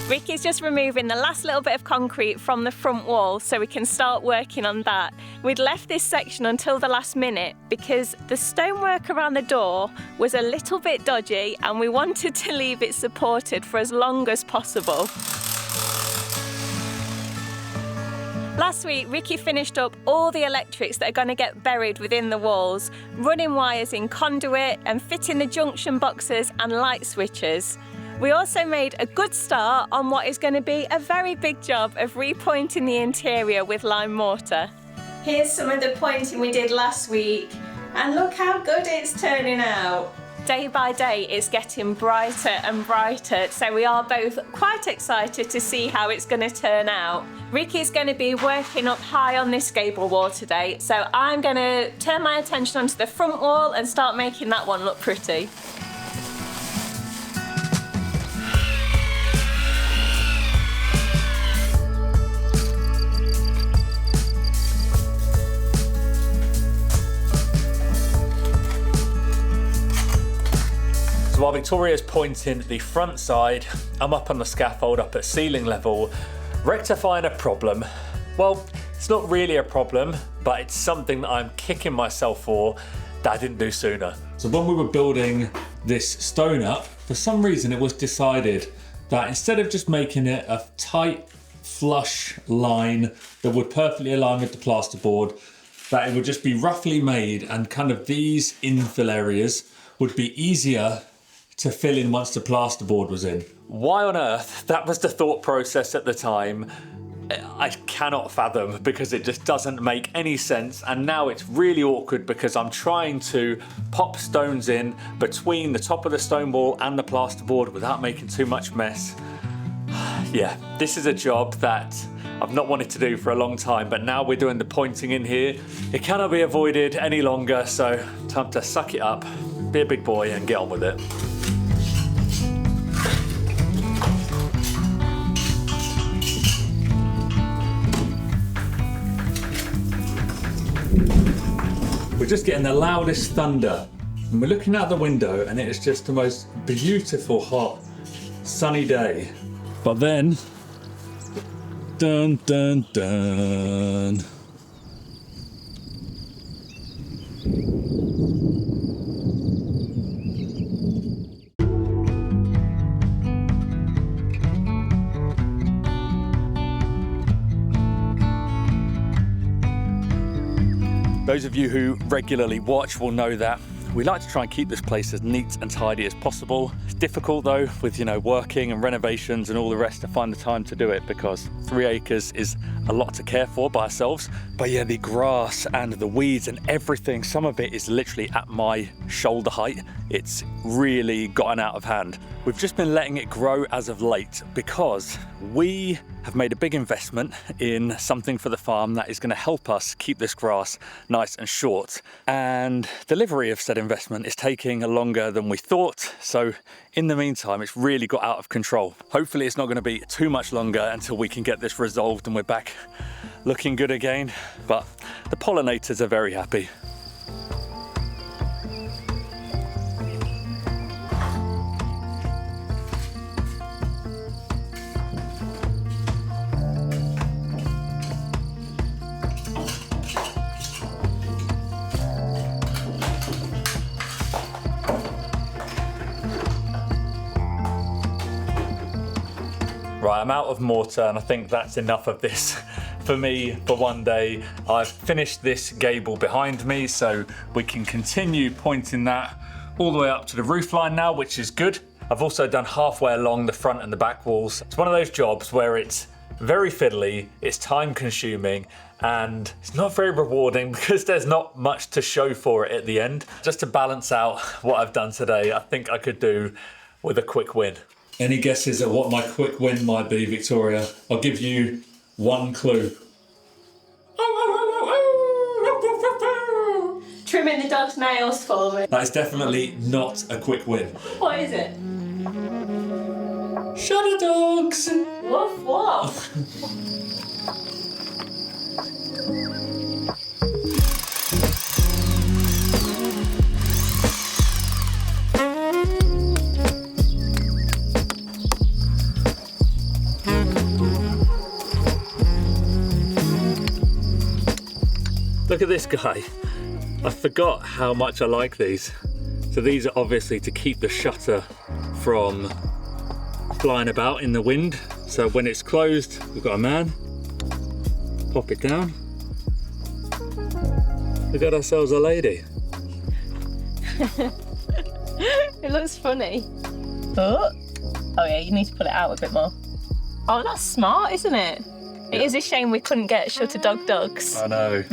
Ricky's just removing the last little bit of concrete from the front wall so we can start working on that. We'd left this section until the last minute because the stonework around the door was a little bit dodgy and we wanted to leave it supported for as long as possible. Last week, Ricky finished up all the electrics that are going to get buried within the walls, running wires in conduit and fitting the junction boxes and light switches. We also made a good start on what is going to be a very big job of repointing the interior with lime mortar. Here's some of the pointing we did last week, and look how good it's turning out. Day by day it's getting brighter and brighter, so we are both quite excited to see how it's going to turn out. Ricky's going to be working up high on this gable wall today, so I'm going to turn my attention onto the front wall and start making that one look pretty. So while Victoria's pointing the front side, I'm up on the scaffold up at ceiling level, rectifying a problem. Well, it's not really a problem, but it's something that I'm kicking myself for that I didn't do sooner. So when we were building this stone up, for some reason it was decided that instead of just making it a tight, flush line that would perfectly align with the plasterboard, that it would just be roughly made and kind of these infill areas would be easier to fill in once the plasterboard was in. Why on earth that was the thought process at the time, I cannot fathom, because it just doesn't make any sense. And now it's really awkward because I'm trying to pop stones in between the top of the stone wall and the plasterboard without making too much mess. Yeah, this is a job that I've not wanted to do for a long time, but now we're doing the pointing in here. It cannot be avoided any longer, so time to suck it up, be a big boy and get on with it. We're just getting the loudest thunder, and we're looking out the window and it is just the most beautiful, hot, sunny day. But then, dun dun dun. Those of you who regularly watch will know that we like to try and keep this place as neat and tidy as possible. It's difficult though, with working and renovations and all the rest, to find the time to do it, because 3 acres is a lot to care for by ourselves. But yeah, the grass and the weeds and everything, some of it is literally at my shoulder height. It's really gotten out of hand. We've just been letting it grow as of late because we have made a big investment in something for the farm that is going to help us keep this grass nice and short. And delivery of said investment is taking longer than we thought. So in the meantime, it's really got out of control. Hopefully it's not going to be too much longer until we can get this resolved and we're back looking good again. But the pollinators are very happy. Right, I'm out of mortar and I think that's enough of this for me for one day. I've finished this gable behind me, so we can continue pointing that all the way up to the roof line now, which is good. I've also done halfway along the front and the back walls. It's one of those jobs where it's very fiddly, it's time consuming, and it's not very rewarding because there's not much to show for it at the end. Just to balance out what I've done today, I think I could do with a quick win. Any guesses at what my quick win might be, Victoria? I'll give you one clue. Trimming the dog's nails for me. That is definitely not a quick win. What is it? Shut the dogs! Woof woof. Look at this guy. I forgot how much I like these. So these are obviously to keep the shutter from flying about in the wind. So when it's closed, we've got a man. Pop it down. We got ourselves a lady. It looks funny. Oh yeah, you need to pull it out a bit more. Oh, that's smart, isn't it? It is a shame we couldn't get shutter dog dogs. I know.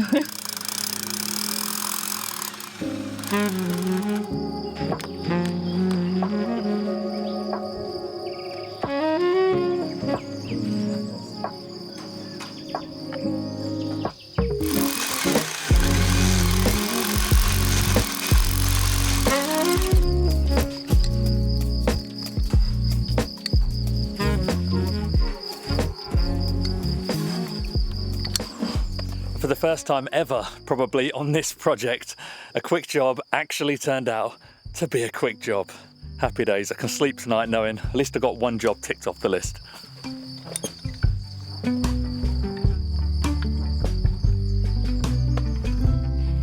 For the first time ever, probably on this project, a quick job actually turned out to be a quick job. Happy days. I can sleep tonight knowing at least I got one job ticked off the list.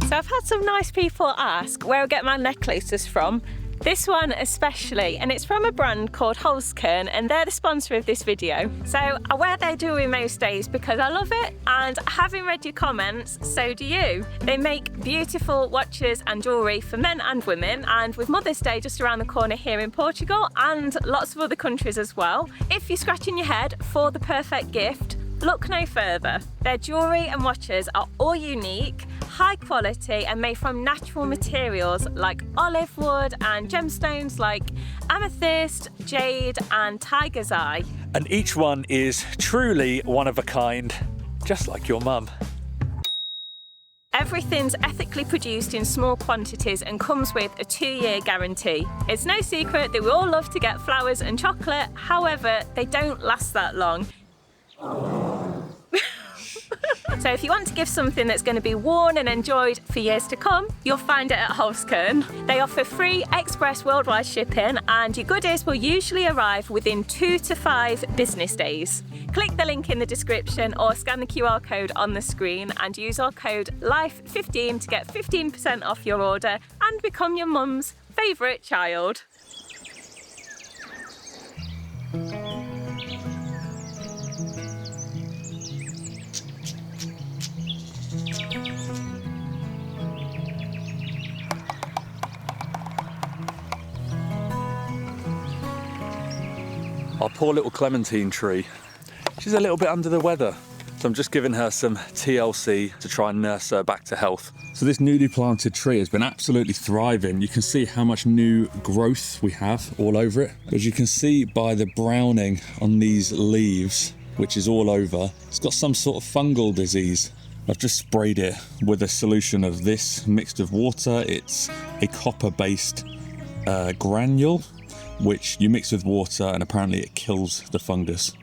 So I've had some nice people ask where I get my necklaces from. This one especially, and it's from a brand called homestead, and they're the sponsor of this video. So I wear their jewellery most days because I love it, and having read your comments, so do you. They make beautiful watches and jewellery for men and women, and with Mother's Day just around the corner here in Portugal and lots of other countries as well, if you're scratching your head for the perfect gift, look no further. Their jewellery and watches are all unique, high quality and made from natural materials like olive wood and gemstones like amethyst, jade and tiger's eye. And each one is truly one of a kind, just like your mum. Everything's ethically produced in small quantities and comes with a 2-year guarantee. It's no secret that we all love to get flowers and chocolate, however, they don't last that long. So if you want to give something that's going to be worn and enjoyed for years to come, you'll find it at homestead. They offer free express worldwide shipping, and your goodies will usually arrive within 2 to 5 business days. Click the link in the description or scan the QR code on the screen and use our code LIFE15 to get 15% off your order and become your mum's favourite child. Our poor little clementine tree, she's a little bit under the weather. So I'm just giving her some TLC to try and nurse her back to health. So this newly planted tree has been absolutely thriving. You can see how much new growth we have all over it. As you can see by the browning on these leaves, which is all over, it's got some sort of fungal disease. I've just sprayed it with a solution of this mixed with water. It's a copper-based granule, which you mix with water and apparently it kills the fungus.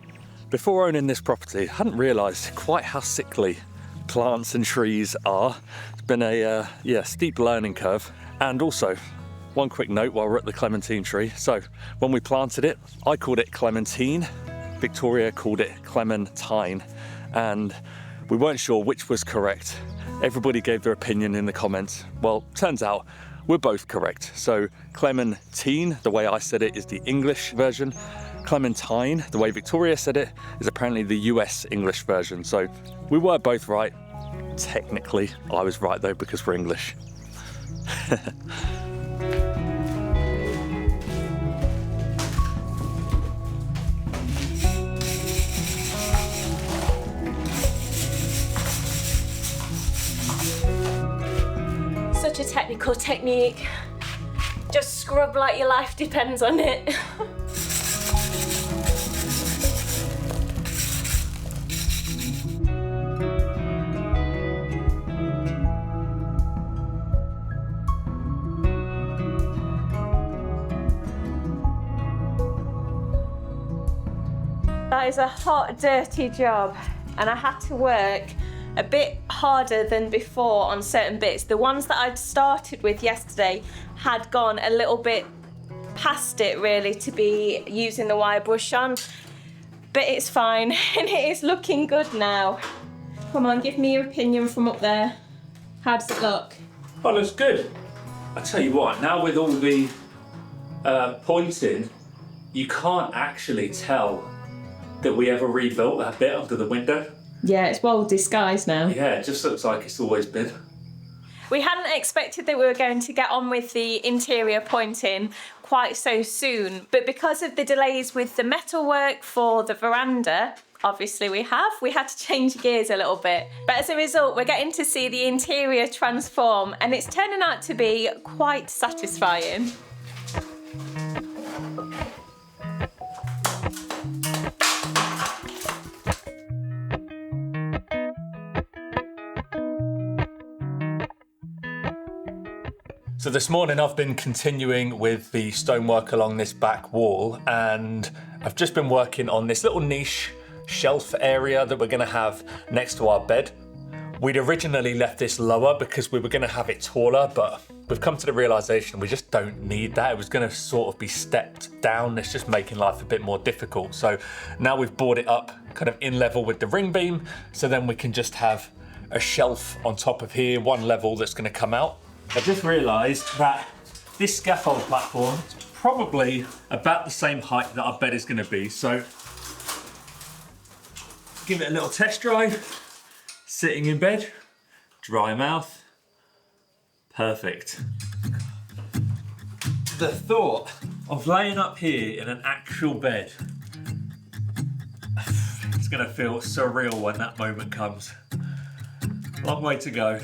Before owning this property, I hadn't realised quite how sickly plants and trees are. It's been a steep learning curve. And also, one quick note while we're at the clementine tree. So when we planted it, I called it clementine. Victoria called it clementine. And we weren't sure which was correct. Everybody gave their opinion in the comments. Well, turns out we're both correct. So clementine, the way I said it, is the English version. Clementine, the way Victoria said it, is apparently the US English version. So we were both right. Technically, I was right though because we're English. Such a technical technique. Just scrub like your life depends on it. That is a hot, dirty job, and I had to work a bit harder than before on certain bits. The ones that I'd started with yesterday had gone a little bit past it really to be using the wire brush on, but it's fine and it is looking good now. Come on, give me your opinion from up there. How does it look? Oh, looks good. I tell you what, now with all the pointing, you can't actually tell that we ever rebuilt that bit under the window. Yeah, it's well disguised now. Yeah, it just looks like it's always been. We hadn't expected that we were going to get on with the interior pointing quite so soon, but because of the delays with the metalwork for the veranda, obviously we had to change gears a little bit. But as a result, we're getting to see the interior transform, and it's turning out to be quite satisfying. So this morning I've been continuing with the stonework along this back wall, and I've just been working on this little niche shelf area that we're going to have next to our bed. We'd originally left this lower because we were going to have it taller, but we've come to the realization we just don't need that. It was going to sort of be stepped down. It's just making life a bit more difficult. So now we've brought it up kind of in level with the ring beam, so then we can just have a shelf on top of here, one level that's going to come out. I just realised that this scaffold platform is probably about the same height that our bed is going to be. So give it a little test drive. Sitting in bed, dry mouth, perfect. The thought of laying up here in an actual bed, it's going to feel surreal when that moment comes. Long way to go.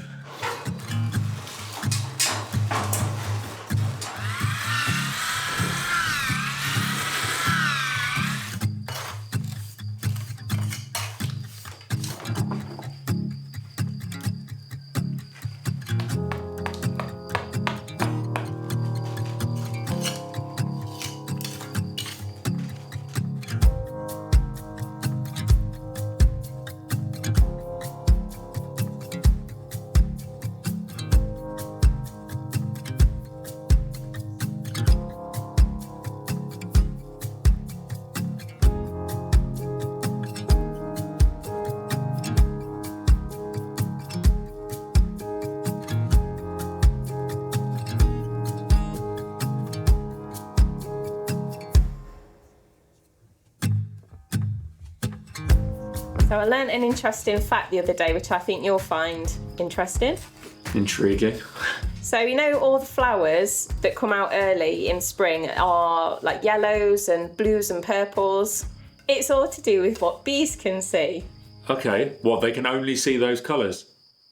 So I learnt an interesting fact the other day, which I think you'll find interesting. Intriguing. So you know all the flowers that come out early in spring are like yellows and blues and purples. It's all to do with what bees can see. Okay, well, they can only see those colours?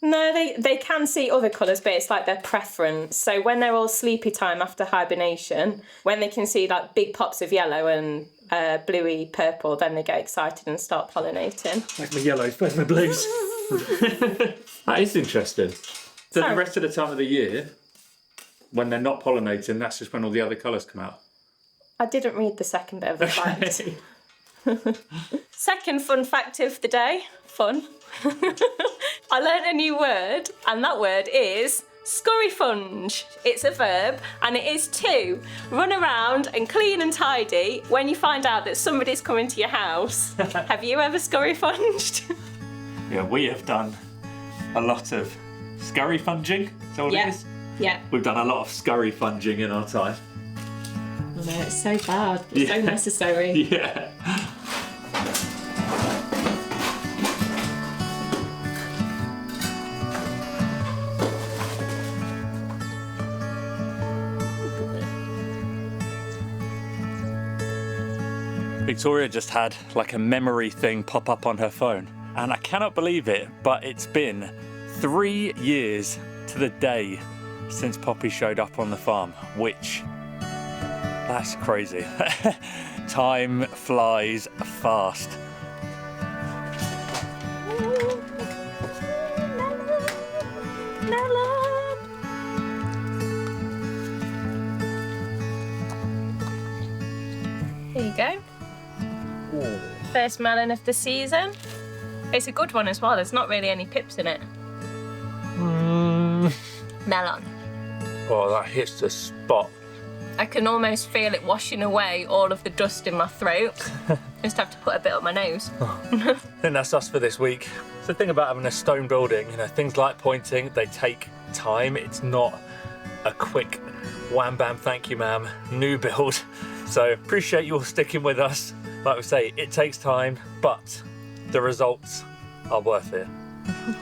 No, they can see other colours, but it's like their preference. So when they're all sleepy time after hibernation, when they can see like big pops of yellow and bluey purple, then they get excited and start pollinating. Where's my yellows? Where's my blues? That is interesting. So the rest of the time of the year, when they're not pollinating, that's just when all the other colours come out? I didn't read the second bit of the fact. Second fun fact of the day. Fun. I learned a new word, and that word is scurryfunge. It's a verb, and it is to run around and clean and tidy when you find out that somebody's coming to your house. Have you ever scurryfunged? Yeah, we have done a lot of scurryfunging. Is that what it is? Yeah. We've done a lot of scurryfunging in our time. Oh no, it's so bad. It's so necessary. Yeah. Victoria just had like a memory thing pop up on her phone, and I cannot believe it, but it's been 3 years to the day since Poppy showed up on the farm, which, that's crazy. Time flies fast. There you go. First melon of the season. It's a good one as well. There's not really any pips in it. Melon. Oh, that hits the spot. I can almost feel it washing away all of the dust in my throat. Just have to put a bit up my nose. I think that's us for this week. It's the thing about having a stone building, you know, things like pointing, they take time. It's not a quick wham bam thank you ma'am new build. So appreciate you all sticking with us. Like we say, it takes time, but the results are worth it.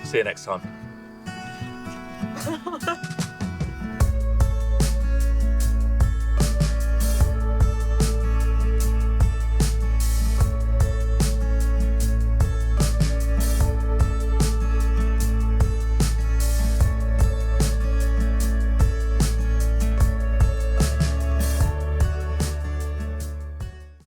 See you next time.